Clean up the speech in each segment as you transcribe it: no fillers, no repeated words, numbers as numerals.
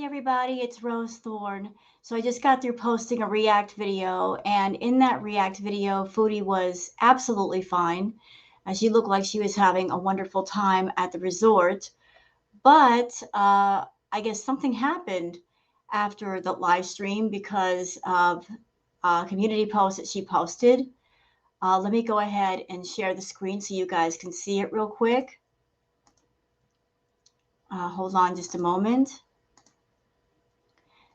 everybody, it's Rose Thorn. So I just got through posting a React video, and in that React video, Foodie was absolutely fine. She looked like she was having a wonderful time at the resort. But I guess something happened after the live stream because of a community post that she posted. Let me go ahead and share the screen so you guys can see it real quick. Hold on just a moment.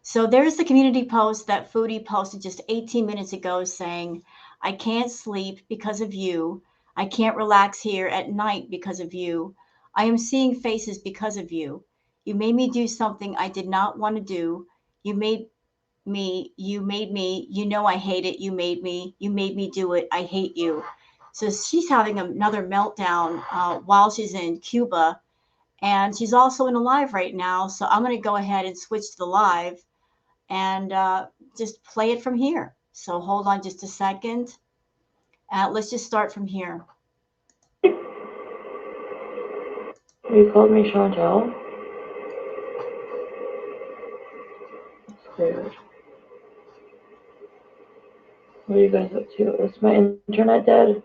So there's the community post that Foodie posted just 18 minutes ago saying, I can't sleep because of you. I can't relax here at night because of you. I am seeing faces because of you. You made me do something I did not want to do. You made me, you know I hate it. You made me do it. I hate you. So she's having another meltdown while she's in Cuba. And she's also in a live right now. So I'm going to go ahead and switch to the live and just play it from here. So hold on just a second. Let's just start from here. You called me Chantel? That's weird. What are you guys up to? Is my internet dead?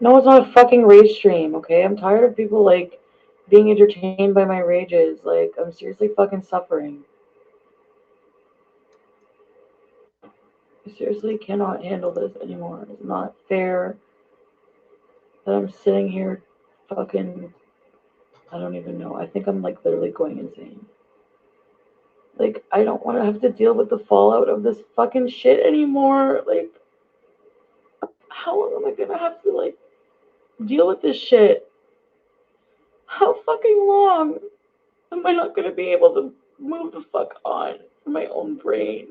No, it's not a fucking rage stream, okay? I'm tired of people, like, being entertained by my rages. Like, I'm seriously fucking suffering. I seriously cannot handle this anymore. It's not fair that I'm sitting here fucking... I don't even know. I think I'm, like, literally going insane. Like, I don't want to have to deal with the fallout of this fucking shit anymore. Like, how long am I gonna have to, like, deal with this shit? How fucking long am I not gonna be able to move the fuck on in my own brain?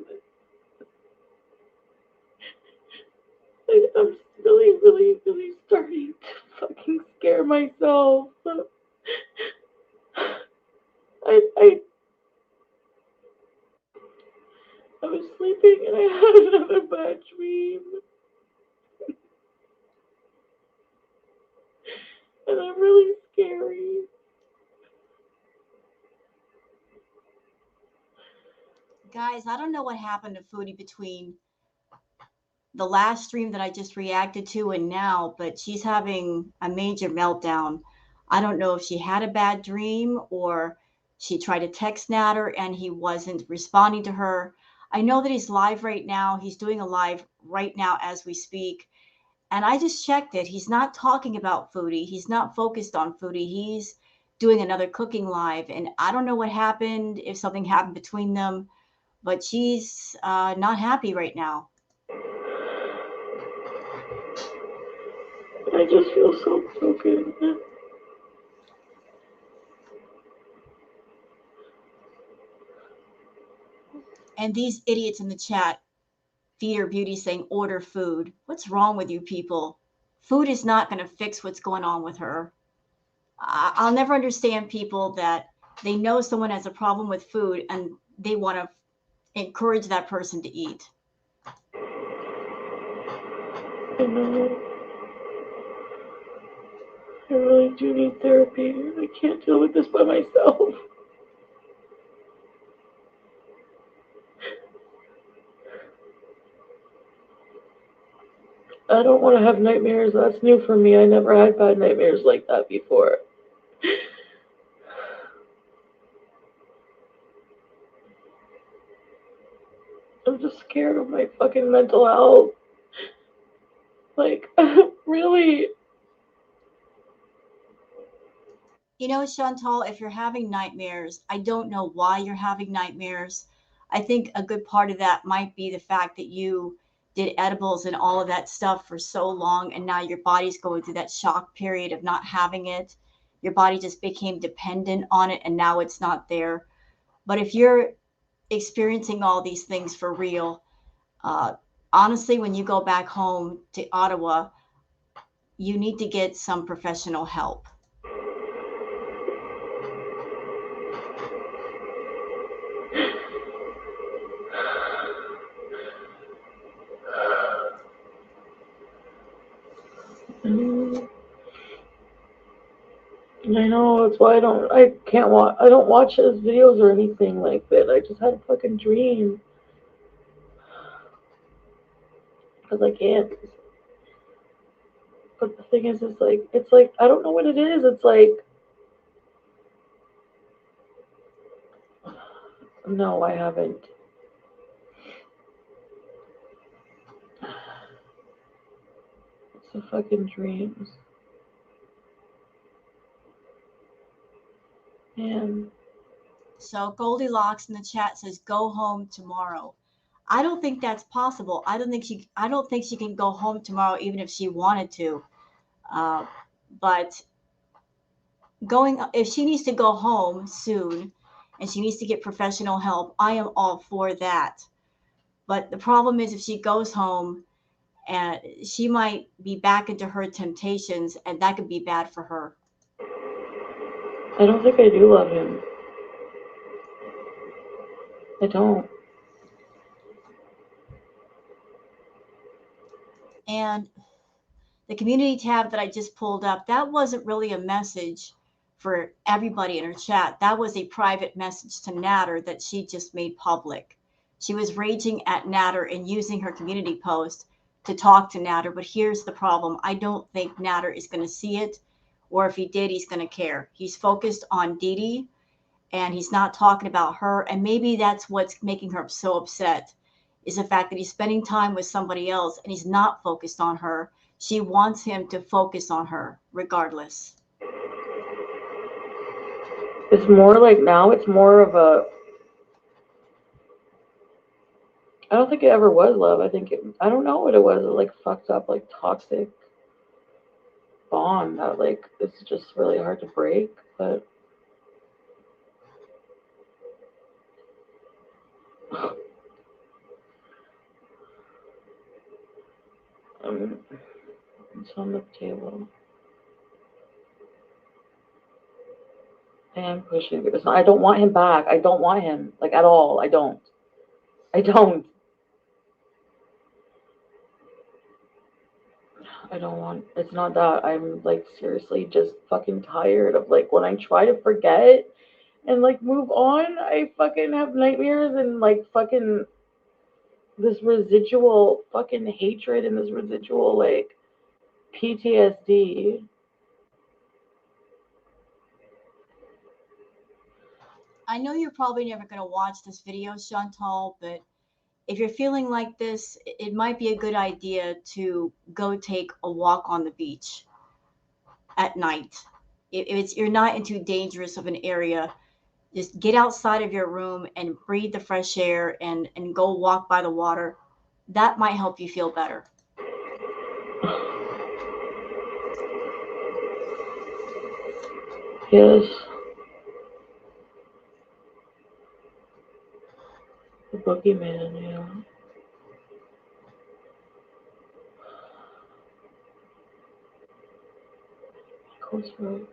Like, I'm really, really, really starting to fucking scare myself. I was sleeping and I had another bad dream. And I'm really scary. Guys, I don't know what happened to Foodie between the last stream that I just reacted to and now, but she's having a major meltdown. I don't know if she had a bad dream or she tried to text Natter and he wasn't responding to her. I know that he's live right now. He's doing a live right now as we speak. And I just checked it. He's not talking about Foodie. He's not focused on Foodie. He's doing another cooking live. And I don't know what happened, if something happened between them, but she's not happy right now. I just feel so broken. And these idiots in the chat, Feeder Beauty saying order food. What's wrong with you people? Food is not going to fix what's going on with her. I'll never understand people that they know someone has a problem with food and they want to encourage that person to eat. I know. I really do need therapy. I can't deal with this by myself. I don't want to have nightmares. That's new for me. I never had bad nightmares like that before. I'm just scared of my fucking mental health. Like, really. You know, Chantal, if you're having nightmares, I don't know why you're having nightmares. I think a good part of that might be the fact that you did edibles and all of that stuff for so long, and now your body's going through that shock period of not having it. Your body just became dependent on it, and now it's not there. But if you're experiencing all these things for real, uh, honestly, when you go back home to Ottawa, you need to get some professional help. I know, that's why I can't watch, I don't watch his videos or anything like that. I just had a fucking dream. Because I can't. But the thing is, it's like, I don't know what it is. It's like, no, I haven't. It's the fucking dreams. Man. So Goldilocks in the chat says go home tomorrow. I don't think that's possible. I don't think she can go home tomorrow even if she wanted to. Uh, but going if she needs to go home soon and she needs to get professional help, I am all for that. But the problem is if she goes home and she might be back into her temptations and that could be bad for her. I don't think I do love him. I don't. And the community tab that I just pulled up, that wasn't really a message for everybody in her chat. That was a private message to Natter that she just made public. She was raging at Natter and using her community post to talk to Natter. But here's the problem. I don't think Natter is going to see it, or if he did, he's going to care. He's focused on Dee Dee and he's not talking about her. And maybe that's what's making her so upset is the fact that he's spending time with somebody else and he's not focused on her. She wants him to focus on her regardless. It's more like now, it's more of a. I don't think it ever was love. I don't know what it was. It like fucked up, like toxic bond that like it's just really hard to break. But it's on the table. And pushing because I don't want him back. I don't want him like at all. I don't. I don't. I don't want. It's not that. I'm like seriously just fucking tired of like when I try to forget and like move on, I fucking have nightmares and like fucking this residual fucking hatred and this residual like PTSD. I know you're probably never going to watch this video, Chantal, but if you're feeling like this, it might be a good idea to go take a walk on the beach at night. If it's you're not in too dangerous of an area, just get outside of your room and breathe the fresh air and go walk by the water. That might help you feel better. Yes. The boogeyman, yeah. Close road.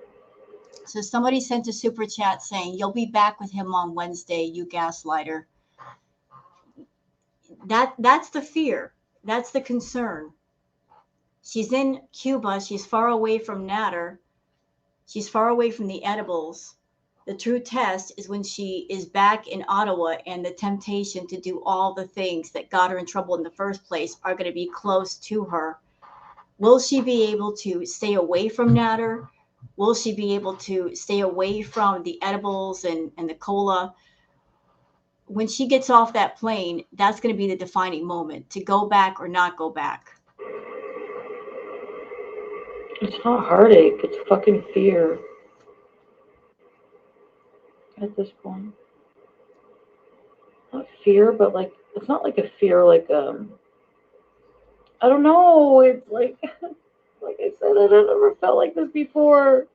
So somebody sent a super chat saying, "You'll be back with him on Wednesday, you gaslighter." That's the fear. That's the concern. She's in Cuba. She's far away from Natter. She's far away from the edibles. The true test is when she is back in Ottawa and the temptation to do all the things that got her in trouble in the first place are going to be close to her. Will she be able to stay away from Natter? Will she be able to stay away from the edibles and the cola? When she gets off that plane, that's going to be the defining moment to go back or not go back. It's not heartache, it's fucking fear. At this point. Not fear, but like it's not like a fear like I don't know, it's like like I said, I never felt like this before.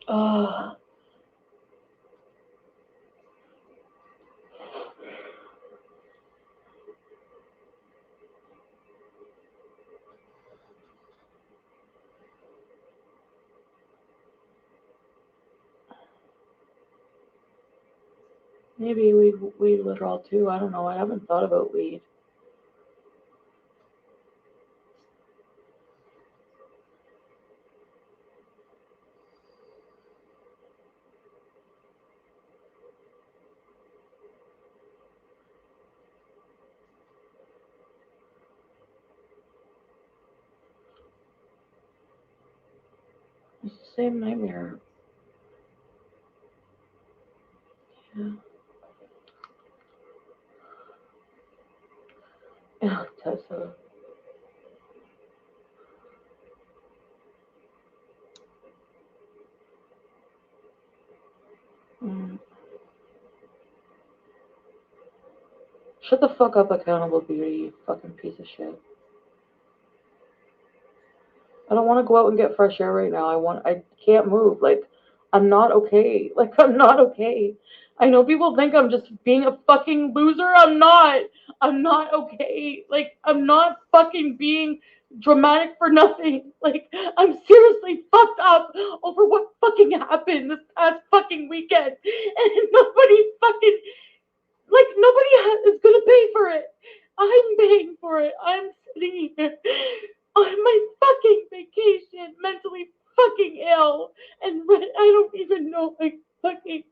Uh maybe weed literal too. I don't know. I haven't thought about weed. same nightmare. Yeah. Yeah, Tessa. Mm. Shut the fuck up, accountable beauty, you fucking piece of shit. I don't want to go out and get fresh air right now. I can't move. Like, I'm not okay. Like, I'm not okay. I know people think I'm just being a fucking loser. I'm not. I'm not okay. Like, I'm not fucking being dramatic for nothing. Like, I'm seriously fucked up over what fucking happened this past fucking weekend. And nobody fucking, like, nobody is gonna pay for it. I'm paying for it. I'm sitting here on my fucking vacation, mentally fucking ill, and I don't even know my fucking.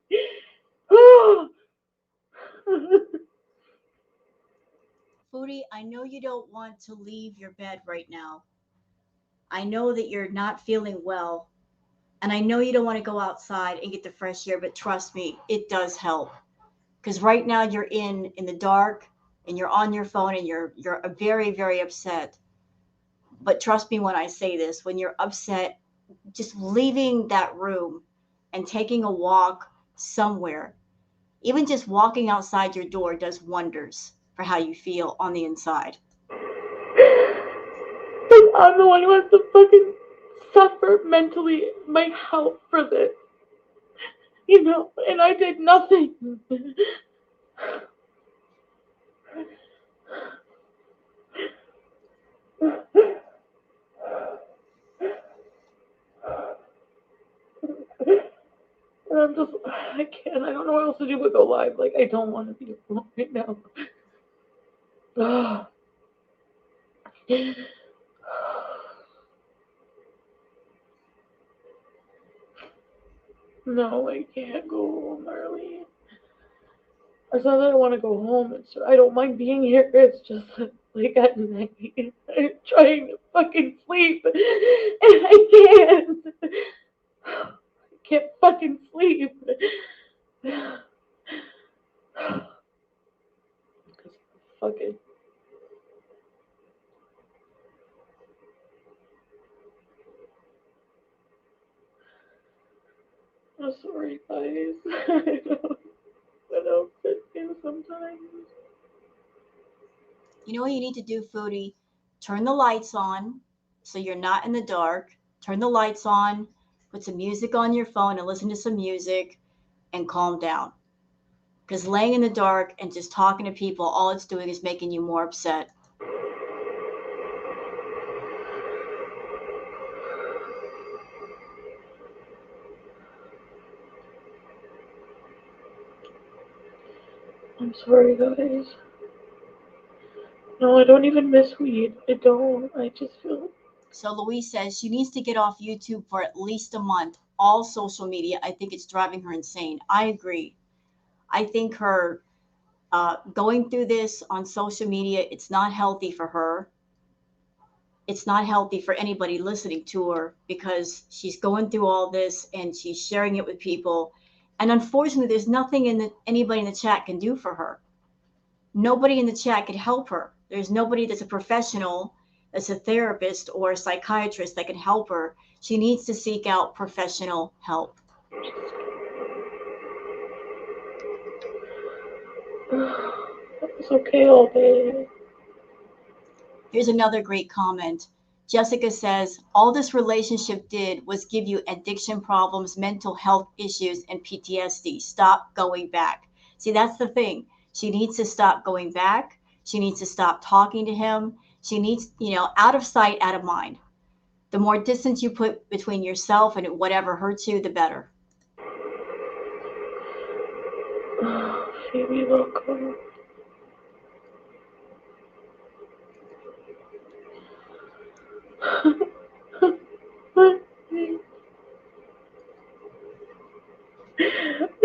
Foodie, I know you don't want to leave your bed right now. I know that you're not feeling well, and I know you don't want to go outside and get the fresh air, but trust me, it does help. Because right now you're in the dark and you're on your phone and you're very, very upset. But trust me when I say this, when you're upset, just leaving that room and taking a walk somewhere, even just walking outside your door does wonders for how you feel on the inside. I'm the one who has to fucking suffer mentally my health for this, and I did nothing. And I can't, I don't know what else to do but go live. Like, I don't want to be alone right now. No, I can't go home early. It's not that I want to go home. I don't mind being here. It's just like at night, I'm trying to fucking sleep, and I can't. I can't fucking sleep. Because fucking. I'm sorry, guys. I don't know what else to do sometimes. You know what you need to do, Foodie? Turn the lights on so you're not in the dark. Turn the lights on, put some music on your phone and listen to some music and calm down. Because laying in the dark and just talking to people, all it's doing is making you more upset. I'm sorry, guys. No, I don't even miss weed. I don't. I just feel. So Louise says she needs to get off YouTube for at least a month. All social media, I think it's driving her insane. I agree. I think her going through this on social media, it's not healthy for her. It's not healthy for anybody listening to her because she's going through all this and she's sharing it with people. And unfortunately, there's nothing anybody in the chat can do for her. Nobody in the chat could help her. There's nobody that's a professional, that's a therapist or a psychiatrist that can help her. She needs to seek out professional help. It's okay all day. Here's another great comment. Jessica says, all this relationship did was give you addiction problems, mental health issues, and PTSD. Stop going back. See, that's the thing. She needs to stop going back. She needs to stop talking to him. She needs, out of sight, out of mind. The more distance you put between yourself and whatever hurts you, the better. Phoebe, welcome.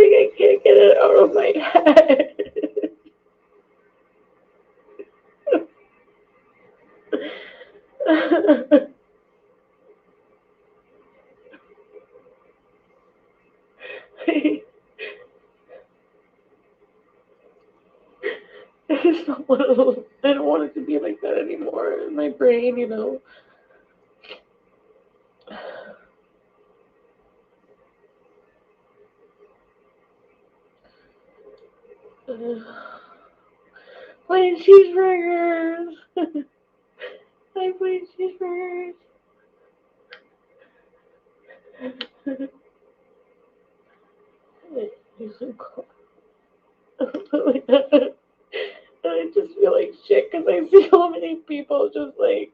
I can't get it out of my head. It's not one of those. I don't want it to be like that anymore in my brain, you know. Plain cheeseburgers. I plain cheeseburgers. You're so cool. I just feel like shit because I see so many people just like.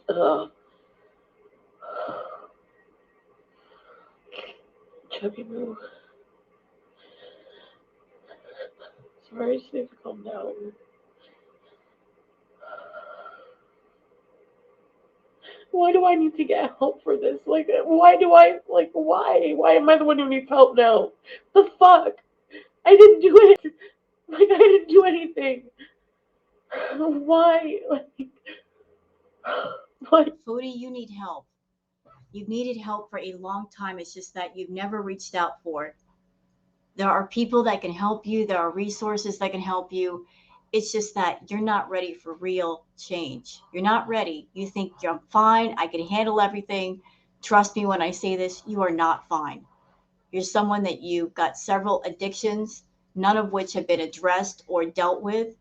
Uh, Chubby Moo. Sorry, I just need to calm down. Why do I need to get help for this? Like, why do I, like, why? Why am I the one who needs help now? The fuck? I didn't do it. Like, I didn't do anything. Why? Like, what? Foodie, you need help. You've needed help for a long time. It's just that you've never reached out for it. There are people that can help you, there are resources that can help you. It's just that you're not ready for real change. You're not ready. You think you're fine, I can handle everything. Trust me when I say this, you are not fine. You're someone that you've got several addictions, none of which have been addressed or dealt with.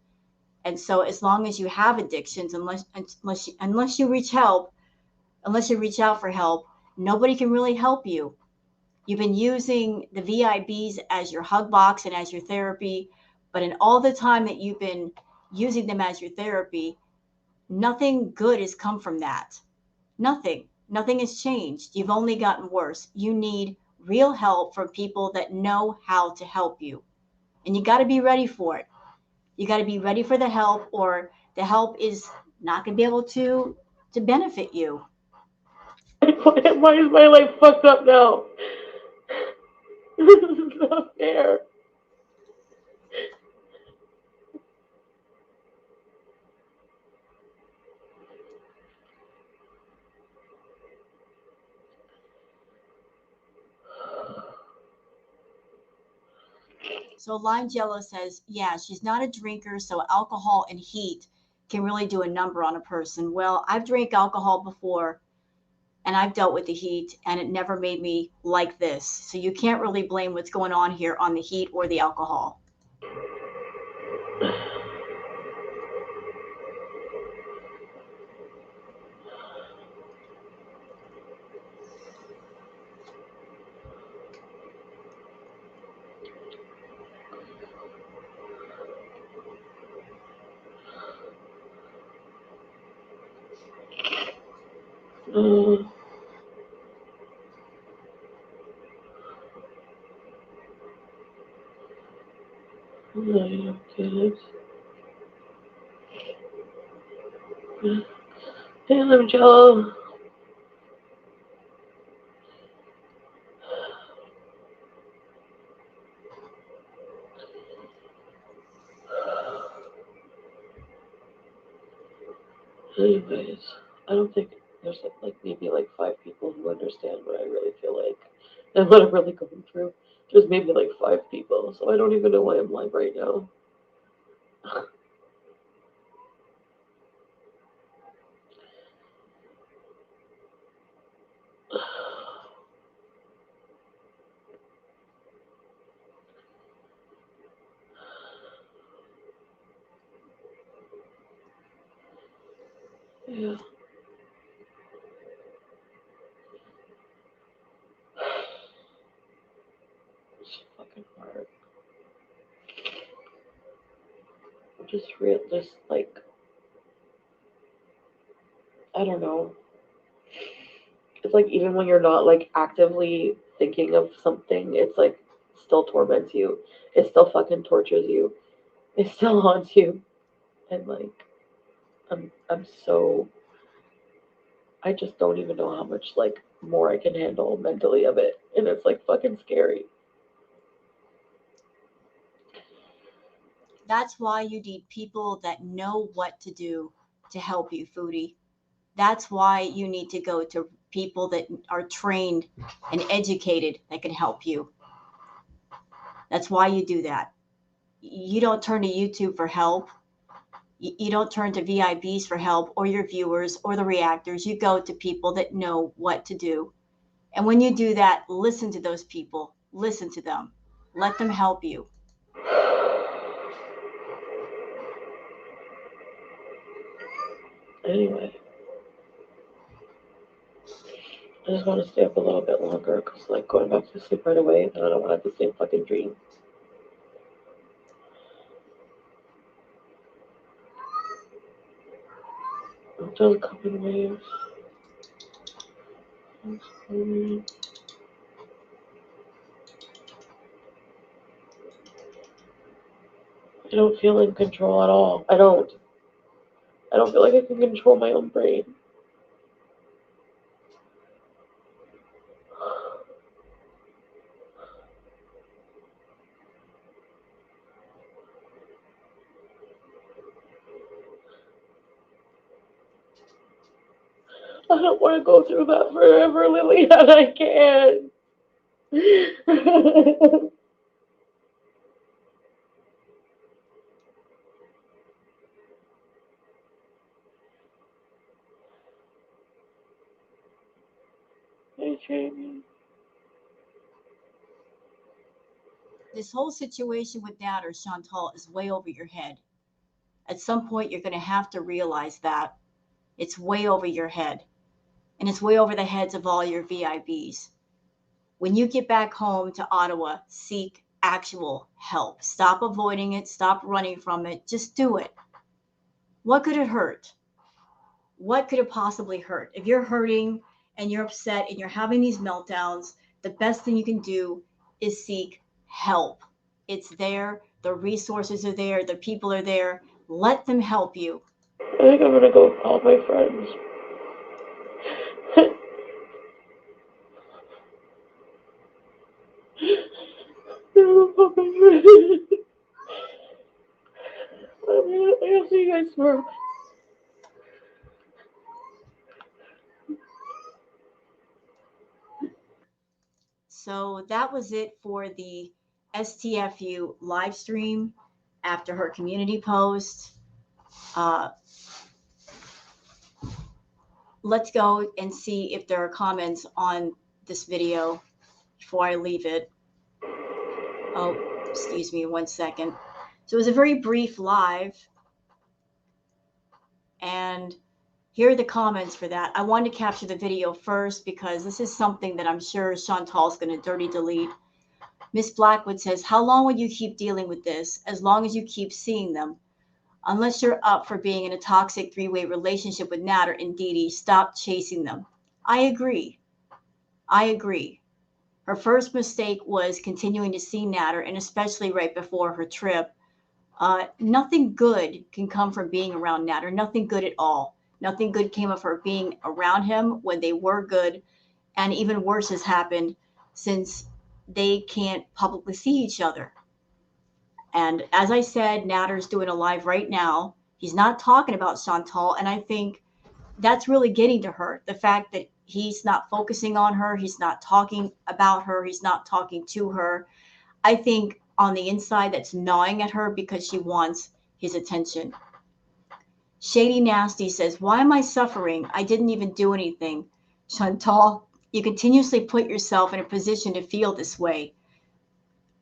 And so as long as you have addictions, unless you reach help, unless you reach out for help, nobody can really help you. You've been using the VIBs as your hug box and as your therapy, but in all the time that you've been using them as your therapy, nothing good has come from that. Nothing. Nothing has changed. You've only gotten worse. You need real help from people that know how to help you. And you got to be ready for it. You got to be ready for the help, or the help is not going to be able to benefit you. Why is my life fucked up now? This is not fair. So Lime Jello says, yeah, she's not a drinker, so alcohol and heat can really do a number on a person. Well, I've drank alcohol before and I've dealt with the heat and it never made me like this. So you can't really blame what's going on here on the heat or the alcohol. Uh, no, you don't get it. Hey, Lim Jello. Anyways, I don't think there's like maybe like 5 people who understand what I really feel like and what I'm really going through. There's maybe like 5 people, so I don't even know why I'm live right now. Yeah, it's fucking hard. Just like I don't know. It's like even when you're not like actively thinking of something, it's like still torments you. It still fucking tortures you. It still haunts you. And like I'm so I just don't even know how much like more I can handle mentally of it. And it's like fucking scary. That's why you need people that know what to do to help you, Foodie. That's why you need to go to people that are trained and educated that can help you. That's why you do that. You don't turn to YouTube for help. You don't turn to VIBs for help or your viewers or the reactors. You go to people that know what to do. And when you do that, listen to those people. Listen to them. Let them help you. Anyway, I just want to stay up a little bit longer because, like, going back to sleep right away, then I don't want to have the same fucking dream. Until coming waves. I don't feel in control at all. I don't feel like I can control my own brain. I don't want to go through that forever, Lily, and I can't. Hey, Jamie. This whole situation with Natter, Chantal, is way over your head. At some point, you're going to have to realize that it's way over your head. And it's way over the heads of all your VIBs. When you get back home to Ottawa, seek actual help. Stop avoiding it. Stop running from it. Just do it. What could it hurt? What could it possibly hurt? If you're hurting and you're upset and you're having these meltdowns, the best thing you can do is seek help. It's there. The resources are there. The people are there. Let them help you. I think I'm gonna go call my friends. I'll see you guys tomorrow. So that was it for the STFU live stream after her community post. Uh, let's go and see if there are comments on this video before I leave it. Oh, excuse me 1 second. So it was a very brief live. And here are the comments for that. I wanted to capture the video first because this is something that I'm sure Chantal's going to dirty delete. Miss Blackwood says, how long will you keep dealing with this? As long as you keep seeing them. Unless you're up for being in a toxic three-way relationship with Natter and Dee Dee, stop chasing them. I agree. I agree. Her first mistake was continuing to see Natter, and especially right before her trip. Nothing good can come from being around Natter. Nothing good at all. Nothing good came of her being around him when they were good. And even worse has happened since they can't publicly see each other. And as I said, Natter's doing a live right now. He's not talking about Chantal. And I think that's really getting to her. The fact that he's not focusing on her, he's not talking about her, he's not talking to her. I think on the inside that's gnawing at her because she wants his attention. Shady Nasty says, why am I suffering? I didn't even do anything. Chantal, you continuously put yourself in a position to feel this way.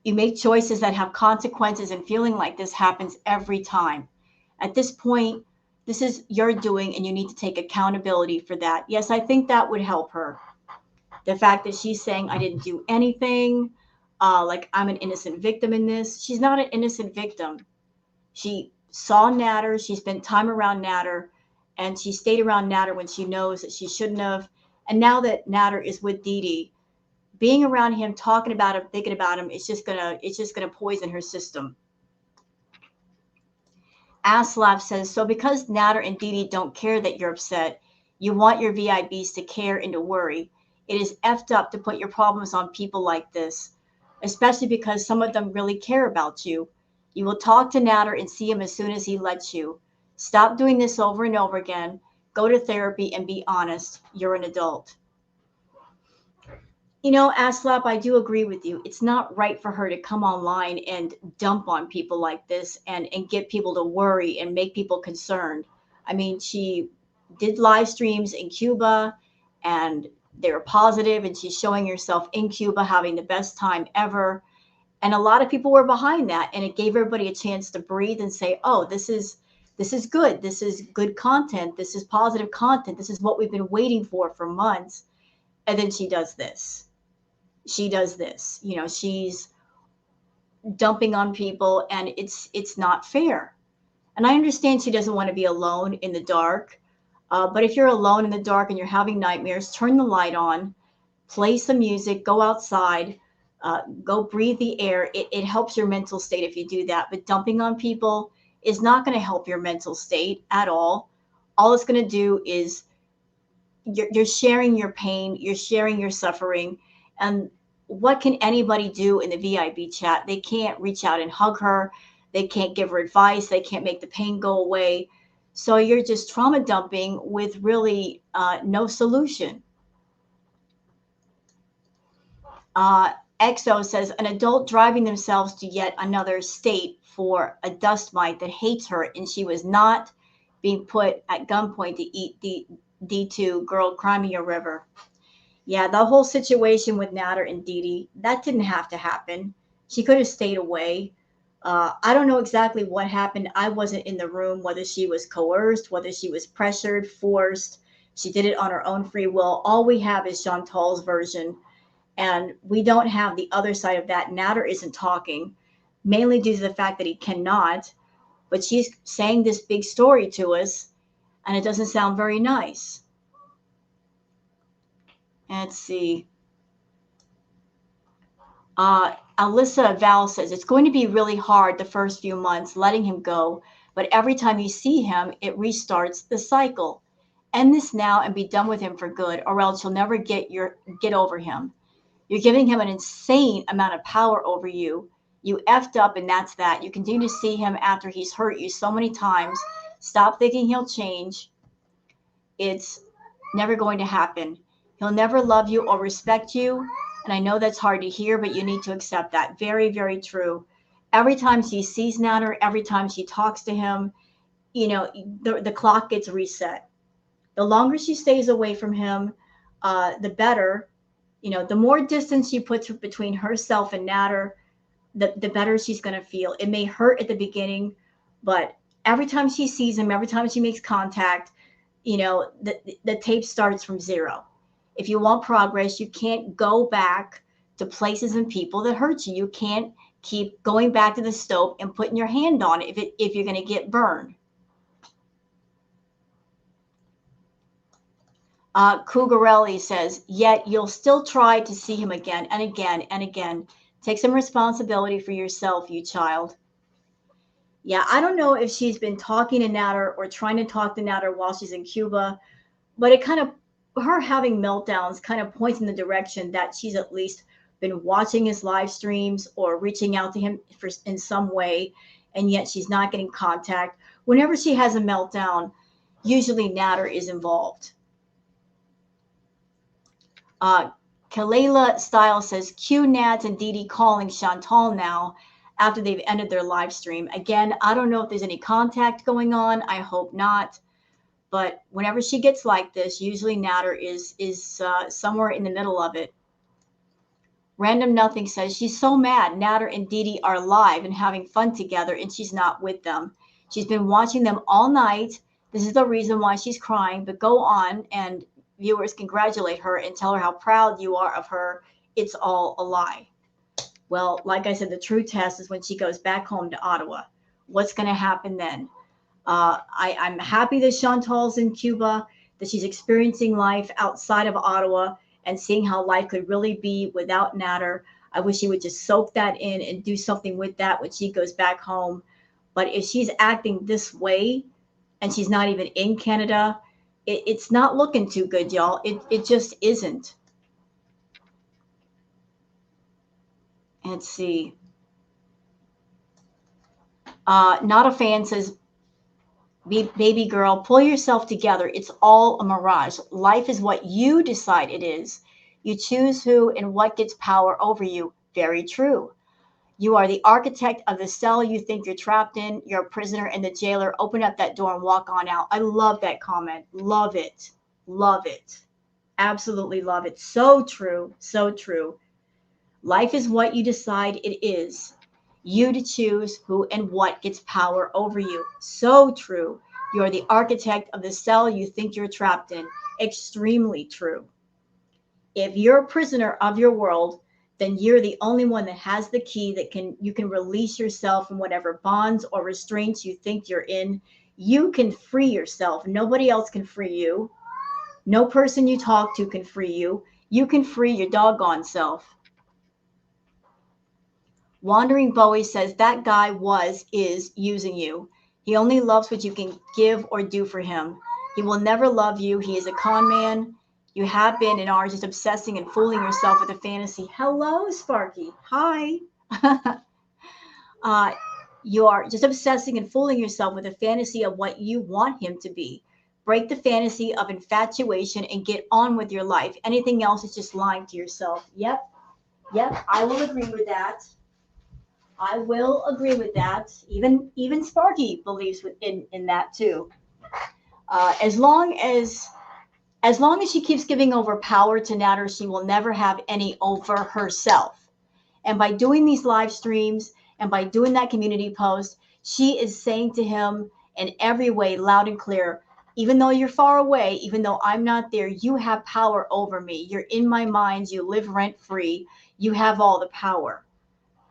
You make choices that have consequences, and feeling like this happens every time. At this point, this is your doing, and you need to take accountability for that. Yes, I think that would help her. The fact that she's saying, I didn't do anything, like I'm an innocent victim in this. She's not an innocent victim. She saw Natter, she spent time around Natter, and she stayed around Natter when she knows that she shouldn't have. And now that Natter is with Dee Dee, being around him, talking about him, thinking about him, it's just gonna poison her system. Aslav says, so because Natter and Dee Dee don't care that you're upset, you want your VIBs to care and to worry. It is effed up to put your problems on people like this, especially because some of them really care about you. You will talk to Natter and see him as soon as he lets you. Stop doing this over and over again. Go to therapy and be honest. You're an adult. You know, Aslap, I do agree with you. It's not right for her to come online and dump on people like this and get people to worry and make people concerned. I mean, she did live streams in Cuba and they were positive, and she's showing herself in Cuba having the best time ever. And a lot of people were behind that, and it gave everybody a chance to breathe and say, "Oh, this is good. This is good content. This is positive content. This is what we've been waiting for months." And then she does this, she's dumping on people, and it's not fair. And I understand she doesn't want to be alone in the dark, but if you're alone in the dark and you're having nightmares, turn the light on, play some music, go outside, go breathe the air. It helps your mental state if you do that, but dumping on people is not going to help your mental state at all it's going to do is you're sharing your pain, you're sharing your suffering. And what can anybody do in the VIB chat? They can't reach out and hug her. They can't give her advice. They can't make the pain go away. So you're just trauma dumping with really no solution. Uh, EXO says an adult driving themselves to yet another state for a dust mite that hates her, and she was not being put at gunpoint to eat the D2 girl Crimea River. Yeah, the whole situation with Nader and Didi, that didn't have to happen. She could have stayed away. I don't know exactly what happened. I wasn't in the room, whether she was coerced, whether she was pressured, forced. She did it on her own free will. All we have is Chantal's version, and we don't have the other side of that. Nader isn't talking, mainly due to the fact that he cannot, but she's saying this big story to us, and it doesn't sound very nice. Let's see. Alyssa Val says it's going to be really hard the first few months letting him go, but every time you see him, it restarts the cycle. End this now and be done with him for good, or else you'll never get over him. You're giving him an insane amount of power over you. You effed up, and that's that. You continue to see him after he's hurt you so many times. Stop thinking he'll change. It's never going to happen. He'll never love you or respect you. And I know that's hard to hear, but you need to accept that. Very, very true. Every time she sees Nader, every time she talks to him, the clock gets reset. The longer she stays away from him, the better. The more distance she puts between herself and Nader, the better she's going to feel. It may hurt at the beginning, but every time she sees him, every time she makes contact, the tape starts from zero. If you want progress, you can't go back to places and people that hurt you. You can't keep going back to the stove and putting your hand on it if you're going to get burned. Cougarelli says, yet you'll still try to see him again and again and again. Take some responsibility for yourself, you child. Yeah, I don't know if she's been talking to Nader or trying to talk to Nader while she's in Cuba, but it kind of, her having meltdowns kind of points in the direction that she's at least been watching his live streams or reaching out to him in some way, and yet she's not getting contact. Whenever she has a meltdown, usually Nader is involved. Kalela Style says, Q Nads and Didi calling Chantal now after they've ended their live stream. Again, I don't know if there's any contact going on. I hope not. But whenever she gets like this, usually Nader is somewhere in the middle of it. Random Nothing says, she's so mad. Nader and Didi are live and having fun together, and she's not with them. She's been watching them all night. This is the reason why she's crying. But go on, and viewers congratulate her and tell her how proud you are of her. It's all a lie. Well, like I said, the true test is when she goes back home to Ottawa. What's going to happen then? I'm happy that Chantal's in Cuba, that she's experiencing life outside of Ottawa and seeing how life could really be without Nader. I wish she would just soak that in and do something with that when she goes back home. But if she's acting this way and she's not even in Canada, it's not looking too good, y'all. It just isn't. Let's see. Not a fan says, Baby girl, pull yourself together. It's all a mirage. Life is what you decide it is. You choose who and what gets power over you. Very true. You are the architect of the cell you think you're trapped in. You're a prisoner and the jailer. Open up that door and walk on out. I love that comment. Love it. Love it. Absolutely love it. So true. So true. Life is what you decide it is. You to choose who and what gets power over you. So true. You're the architect of the cell you think you're trapped in. Extremely true. If you're a prisoner of your world, then you're the only one that has the key that you can release yourself from whatever bonds or restraints you think you're in. You can free yourself. Nobody else can free you. No person you talk to can free you. You can free your doggone self. Wandering Bowie says that guy is using you. He only loves what you can give or do for him. He will never love you. He is a con man. You have been and are just obsessing and fooling yourself with a fantasy. Hello, Sparky. Hi. You are just obsessing and fooling yourself with a fantasy of what you want him to be. Break the fantasy of infatuation and get on with your life. Anything else is just lying to yourself. Yep. I will agree with that. I will agree with that. Even Sparky believes in that too. As long as she keeps giving over power to Natter, she will never have any over herself. And by doing these live streams and by doing that community post, she is saying to him in every way, loud and clear, even though you're far away, even though I'm not there, you have power over me. You're in my mind. You live rent free. You have all the power.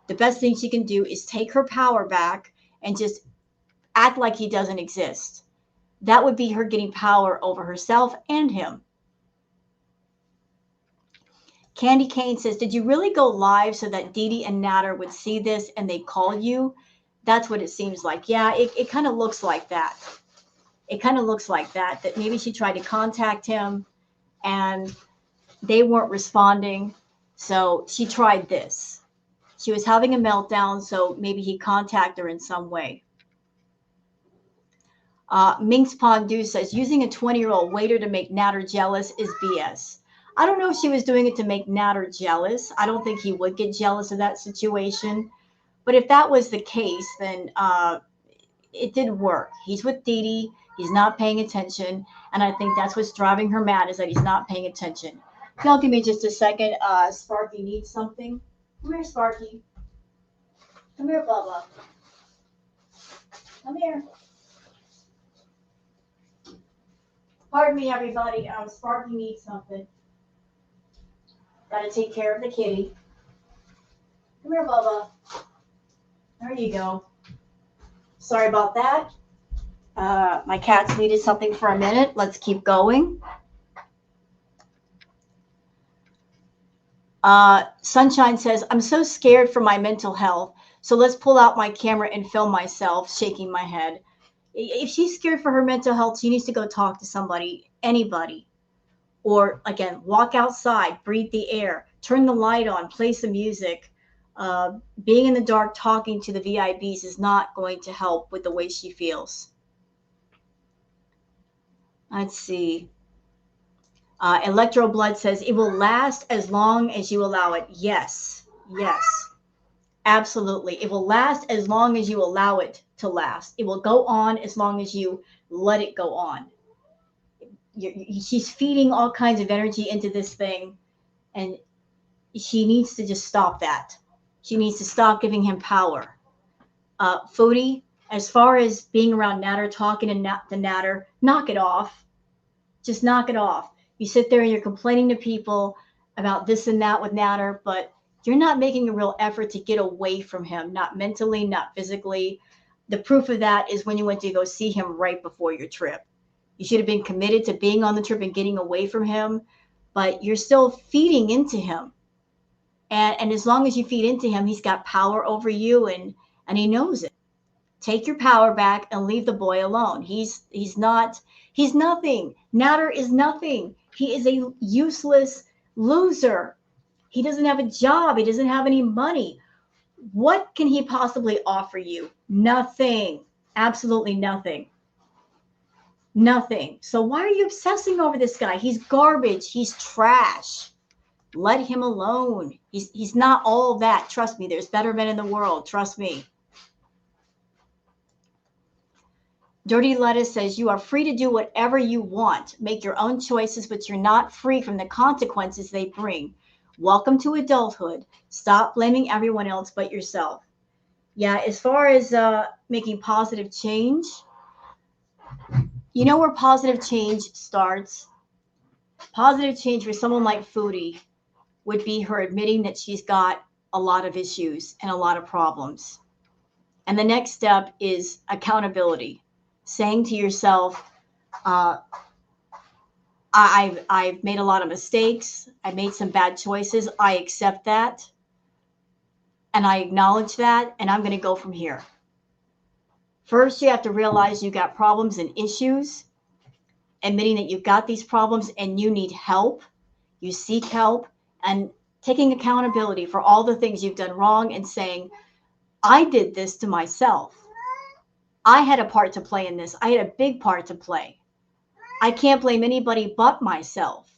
The best thing she can do is take her power back and just act like he doesn't exist. That would be her getting power over herself and him. Candy Cane says, did you really go live so that Dee Dee and Natter would see this and they call you? That's what it seems like. Yeah, it kind of looks like that. It kind of looks like that maybe she tried to contact him and they weren't responding. So she tried this. She was having a meltdown, so maybe he contacted her in some way. Minx Pondu says, using a 20-year-old waiter to make Natter jealous is BS. I don't know if she was doing it to make Natter jealous. I don't think he would get jealous of that situation. But if that was the case, then it didn't work. He's with Dee Dee. He's not paying attention. And I think that's what's driving her mad, is that he's not paying attention. Y'all give me just a second. Sparky needs something. Come here, Sparky. Come here, Bubba. Come here. Pardon me, everybody. Sparky needs something. Got to take care of the kitty. Come here, Bubba. There you go. Sorry about that. My cats needed something for a minute. Let's keep going. Sunshine says, I'm so scared for my mental health. So let's pull out my camera and film myself shaking my head. If she's scared for her mental health, she needs to go talk to somebody, anybody. Or again, walk outside, breathe the air, turn the light on, play some music. Being in the dark talking to the VIBs is not going to help with the way she feels. Let's see. Electro Blood says, it will last as long as you allow it. Yes, absolutely. It will last as long as you allow it to last. It will go on as long as you let it go on. She's feeding all kinds of energy into this thing, and she needs to just stop that. She needs to stop giving him power. Foodie, as far as being around Natter, talking to Natter, knock it off. Just knock it off. You sit there and you're complaining to people about this and that with Natter, but you're not making a real effort to get away from him, not mentally, not physically. The proof of that is when you went to go see him right before your trip. You should have been committed to being on the trip and getting away from him, but you're still feeding into him. And as long as you feed into him, he's got power over you, and he knows it. Take your power back and leave the boy alone. He's nothing. Natter is nothing. He is a useless loser. He doesn't have a job. He doesn't have any money. What can he possibly offer you? Nothing. Absolutely nothing. Nothing. So why are you obsessing over this guy? He's garbage. He's trash. Let him alone. He's not all that. Trust me, there's better men in the world. Trust me. Dirty Lettuce says, you are free to do whatever you want. Make your own choices, but you're not free from the consequences they bring. Welcome to adulthood. Stop blaming everyone else but yourself. Yeah, as far as making positive change, you know where positive change starts? Positive change for someone like Foodie would be her admitting that she's got a lot of issues and a lot of problems. And the next step is accountability. Saying to yourself, I've made a lot of mistakes. I made some bad choices. I accept that. And I acknowledge that. And I'm going to go from here. First, you have to realize you got problems and issues. Admitting that you've got these problems and you need help. You seek help. And taking accountability for all the things you've done wrong and saying, I did this to myself. I had a part to play in this. I had a big part to play. I can't blame anybody but myself.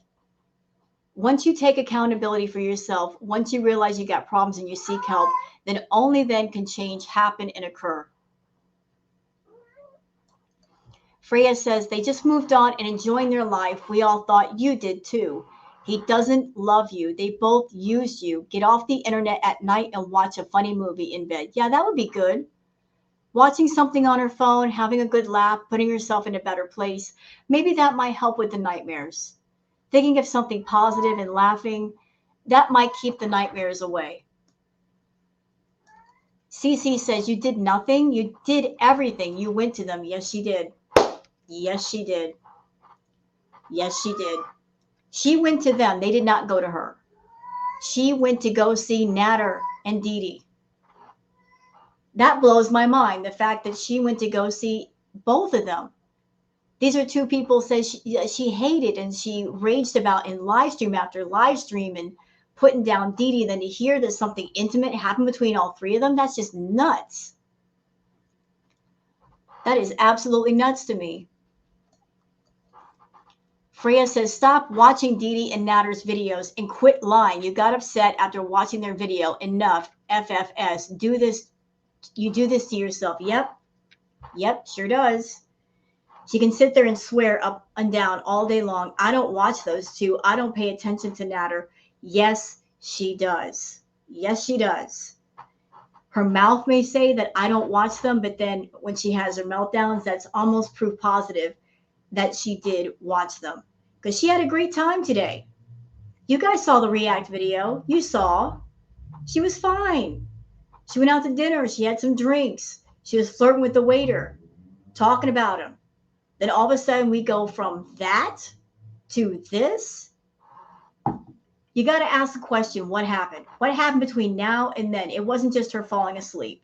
Once you take accountability for yourself, once you realize you got problems and you seek help, then only then can change happen and occur. Freya says, they just moved on and enjoying their life. We all thought you did too. He doesn't love you. They both used you. Get off the internet at night and watch a funny movie in bed. Yeah, that would be good. Watching something on her phone, having a good laugh, putting herself in a better place. Maybe that might help with the nightmares. Thinking of something positive and laughing, that might keep the nightmares away. Cece says, you did nothing. You did everything. You went to them. Yes, she did. Yes, she did. Yes, she did. She went to them. They did not go to her. She went to go see Natter and Dee Dee. That blows my mind, the fact that she went to go see both of them. These are two people says she hated and she raged about in live stream after live stream and putting down Dee Dee. Then to hear that something intimate happened between all three of them, that's just nuts. That is absolutely nuts to me. Freya says, stop watching Dee Dee and Natter's videos and quit lying. You got upset after watching their video. Enough. FFS. Do this. You do this to yourself. Yep. Yep, sure does. She can sit there and swear up and down all day long. I don't watch those two. I don't pay attention to Natter. Yes, she does. Yes, she does. Her mouth may say that I don't watch them, but then when she has her meltdowns, that's almost proof positive that she did watch them. Because she had a great time today. You guys saw the React video. You saw. She was fine. She went out to dinner. She had some drinks. She was flirting with the waiter, talking about him. Then all of a sudden we go from that to this. You got to ask the question, what happened? What happened between now and then? It wasn't just her falling asleep.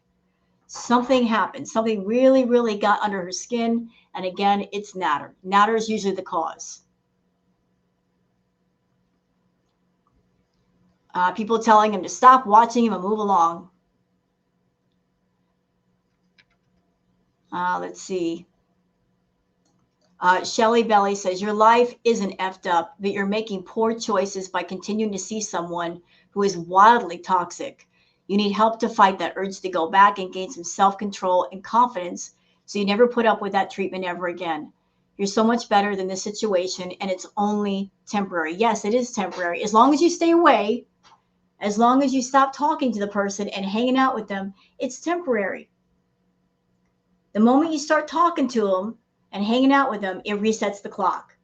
Something happened. Something really, really got under her skin. And again, it's Natter. Natter is usually the cause. People telling him to stop watching him and move along. Let's see. Shelly Belly says, your life isn't effed up, but you're making poor choices by continuing to see someone who is wildly toxic. You need help to fight that urge to go back and gain some self-control and confidence so you never put up with that treatment ever again. You're so much better than this situation, and it's only temporary. Yes, it is temporary. As long as you stay away, as long as you stop talking to the person and hanging out with them, it's temporary. The moment you start talking to them and hanging out with them, it resets the clock.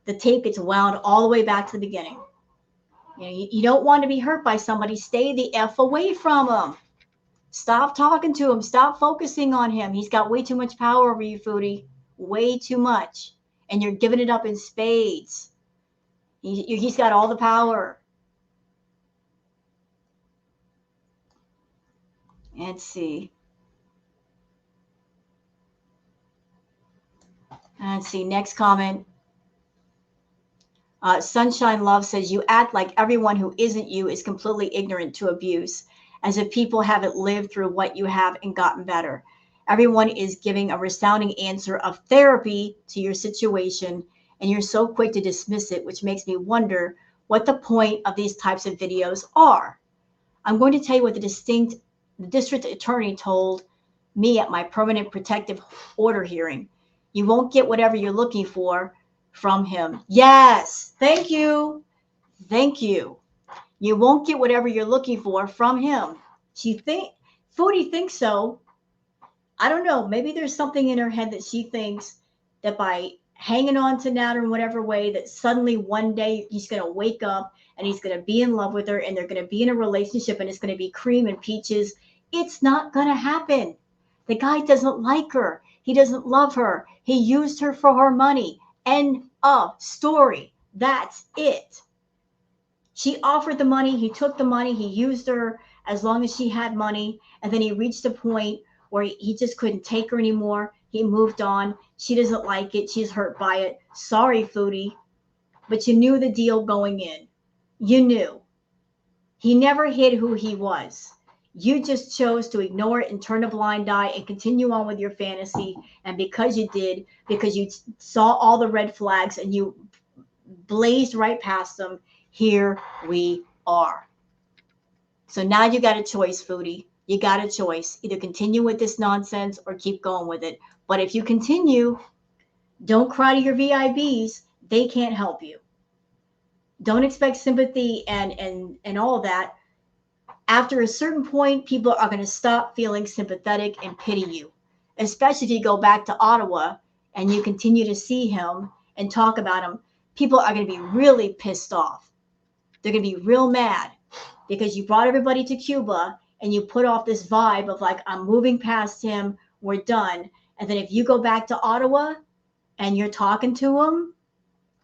The tape gets wound all the way back to the beginning. You don't want to be hurt by somebody. Stay the F away from them. Stop talking to him. Stop focusing on him. He's got way too much power over you, Foodie. Way too much. And you're giving it up in spades. He's got all the power. Let's see. Let's see. Next comment. Sunshine Love says, you act like everyone who isn't you is completely ignorant to abuse, as if people haven't lived through what you have and gotten better. Everyone is giving a resounding answer of therapy to your situation, and you're so quick to dismiss it, which makes me wonder what the point of these types of videos are. I'm going to tell you what the district attorney told me at my permanent protective order hearing. You won't get whatever you're looking for from him. Yes, thank you. Thank you. You won't get whatever you're looking for from him. Foodie thinks so. I don't know. Maybe there's something in her head that she thinks that by hanging on to Natter in whatever way, that suddenly one day he's going to wake up and he's going to be in love with her and they're going to be in a relationship and it's going to be cream and peaches. It's not going to happen. The guy doesn't like her. He doesn't love her. He used her for her money. End of story. That's it. She offered the money. He took the money. He used her as long as she had money. And then he reached a point where he just couldn't take her anymore. He moved on. She doesn't like it. She's hurt by it. Sorry, Foodie. But you knew the deal going in. You knew. He never hid who he was. You just chose to ignore it and turn a blind eye and continue on with your fantasy. And because you did, because you saw all the red flags and you blazed right past them, here we are. So now you got a choice, Foodie. You got a choice. Either continue with this nonsense or keep going with it. But if you continue, don't cry to your VIBs. They can't help you. Don't expect sympathy and all that. After a certain point, people are going to stop feeling sympathetic and pity you, especially if you go back to Ottawa and you continue to see him and talk about him. People are going to be really pissed off. They're going to be real mad because you brought everybody to Cuba and you put off this vibe of like, I'm moving past him, we're done. And then if you go back to Ottawa and you're talking to him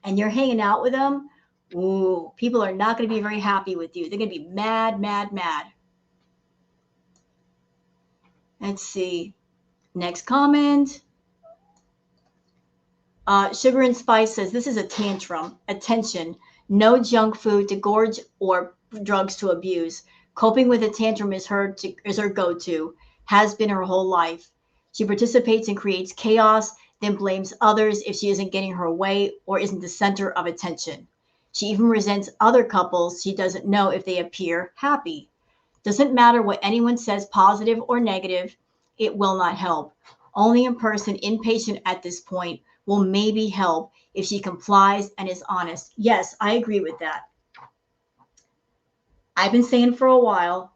and you're hanging out with him, ooh, people are not going to be very happy with you. They're going to be mad, mad, mad. Let's see. Next comment. Sugar and Spice says, this is a tantrum. Attention. No junk food to gorge or drugs to abuse. Coping with a tantrum is her go-to. Has been her whole life. She participates and creates chaos, then blames others if she isn't getting her way or isn't the center of attention. She even resents other couples she doesn't know if they appear happy. Doesn't matter what anyone says, positive or negative, it will not help. Only a person impatient at this point will maybe help if she complies and is honest. Yes, I agree with that. I've been saying for a while,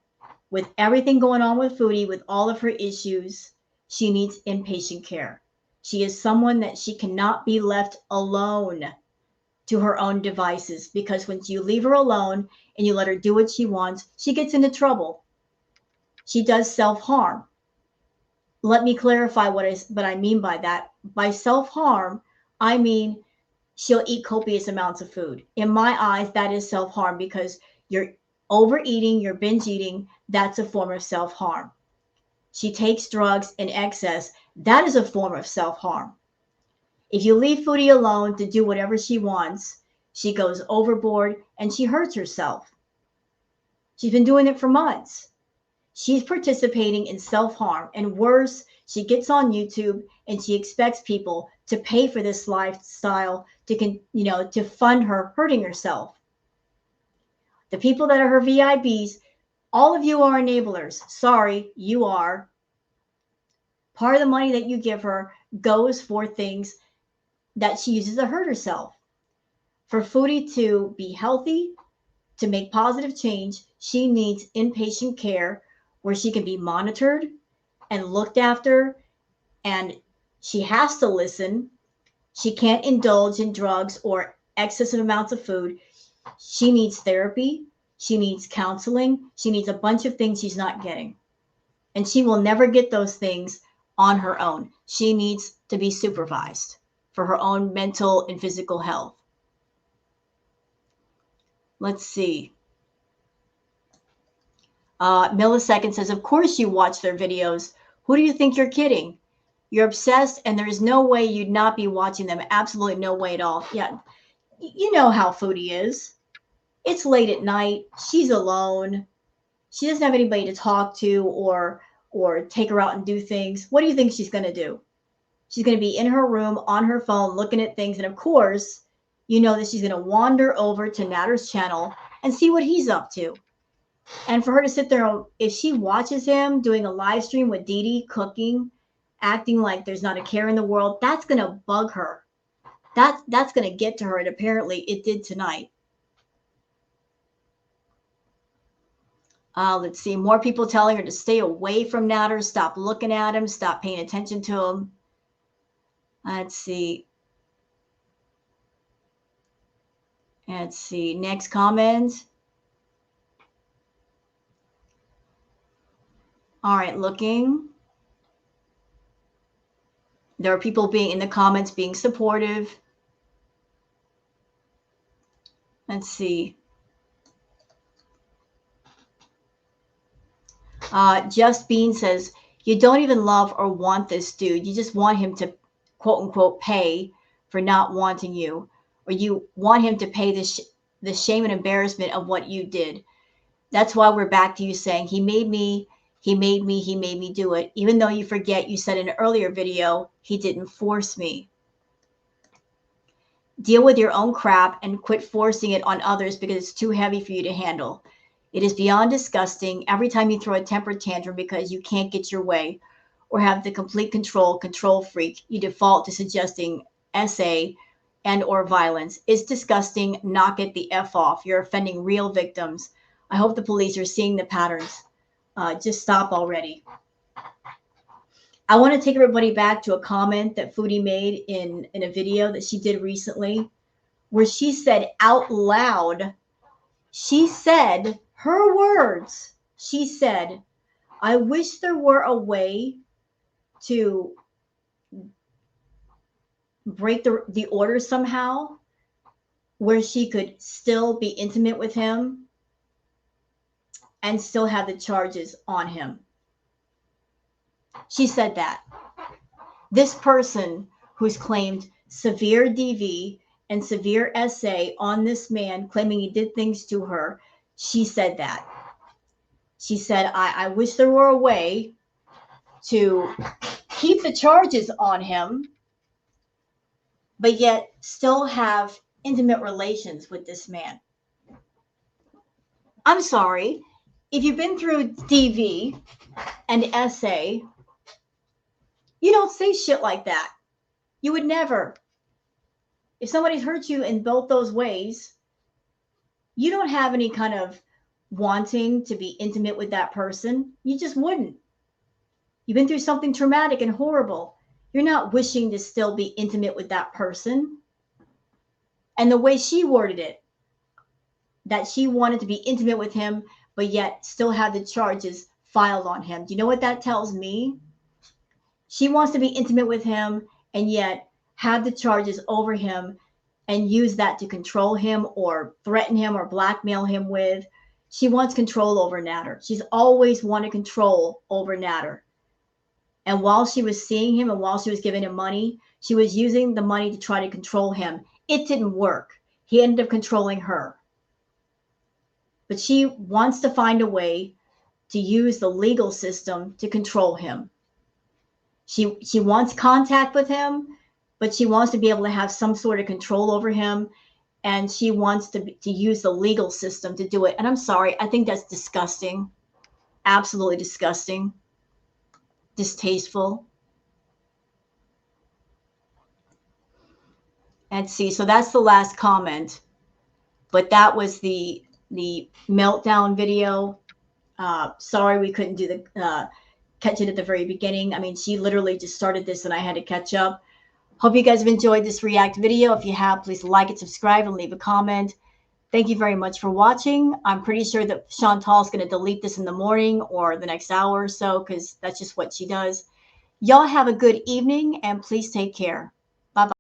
with everything going on with Foodie, with all of her issues, she needs inpatient care. She is someone that she cannot be left alone to her own devices, because when you leave her alone and you let her do what she wants, she gets into trouble. She does self-harm. Let me clarify what I mean by that. By self-harm, I mean she'll eat copious amounts of food. In my eyes, that is self-harm because you're overeating, you're binge eating. That's a form of self-harm. She takes drugs in excess. That is a form of self-harm. If you leave Foodie alone to do whatever she wants, she goes overboard and she hurts herself. She's been doing it for months. She's participating in self-harm, and worse, she gets on YouTube and she expects people to pay for this lifestyle to fund her hurting herself. The people that are her VIBs, all of you are enablers. Sorry, you are. Part of the money that you give her goes for things that she uses to hurt herself. For Foodie to be healthy, to make positive change, she needs inpatient care where she can be monitored and looked after, and she has to listen. She can't indulge in drugs or excessive amounts of food. She needs therapy. She needs counseling. She needs a bunch of things she's not getting. And she will never get those things on her own. She needs to be supervised for her own mental and physical health. Let's see. Millisecond says, of course you watch their videos. Who do you think you're kidding? You're obsessed, and there's no way you'd not be watching them. Absolutely no way at all. Yeah, you know how Foodie is. It's late at night. She's alone. She doesn't have anybody to talk to or or take her out and do things, what do you think she's going to do? She's going to be in her room on her phone looking at things. And of course, you know that she's going to wander over to Natter's channel and see what he's up to. And for her to sit there, if she watches him doing a live stream with Dee Dee cooking, acting like there's not a care in the world, that's going to bug her. That's going to get to her. And apparently it did tonight. Let's see, more people telling her to stay away from Natter, stop looking at him, stop paying attention to him. Let's see. Next comment. All right, looking. There are people being in the comments being supportive. Let's see. Just Bean says, you don't even love or want this dude. You just want him to, quote unquote, pay for not wanting you. Or you want him to pay the shame and embarrassment of what you did. That's why we're back to you saying, he made me do it. Even though you forget you said in an earlier video, he didn't force me. Deal with your own crap and quit forcing it on others because it's too heavy for you to handle. It is beyond disgusting every time you throw a temper tantrum because you can't get your way or have the complete control freak, you default to suggesting SA and or violence. It's disgusting. Knock it the F off. You're offending real victims. I hope the police are seeing the patterns. Just stop already. I want to take everybody back to a comment that Foodie made in a video that she did recently where she said out loud, she said, her words, she said, I wish there were a way to break the order somehow where she could still be intimate with him and still have the charges on him. She said that. This person who's claimed severe DV and severe SA on this man claiming he did things to her, she said that. She said, I wish there were a way to keep the charges on him, but yet still have intimate relations with this man. I'm sorry. If you've been through DV and SA, you don't say shit like that. You would never. If somebody's hurt you in both those ways, you don't have any kind of wanting to be intimate with that person. You just wouldn't. You've been through something traumatic and horrible. You're not wishing to still be intimate with that person. And the way she worded it, that she wanted to be intimate with him, but yet still have the charges filed on him. Do you know what that tells me? She wants to be intimate with him and yet have the charges over him and use that to control him or threaten him or blackmail him with. She wants control over Natter. She's always wanted control over Natter. And while she was seeing him and while she was giving him money, she was using the money to try to control him. It didn't work. He ended up controlling her. But she wants to find a way to use the legal system to control him. She wants contact with him, but she wants to be able to have some sort of control over him. And she wants to use the legal system to do it. And I'm sorry, I think that's disgusting. Absolutely disgusting. Distasteful. Let's see. So that's the last comment. But that was the meltdown video. Sorry we couldn't do the catch it at the very beginning. I mean, she literally just started this and I had to catch up. Hope you guys have enjoyed this react video. If you have, please like it, subscribe, and leave a comment. Thank you very much for watching. I'm pretty sure that Chantal is going to delete this in the morning or the next hour or so because that's just what she does. Y'all have a good evening and please take care. Bye-bye.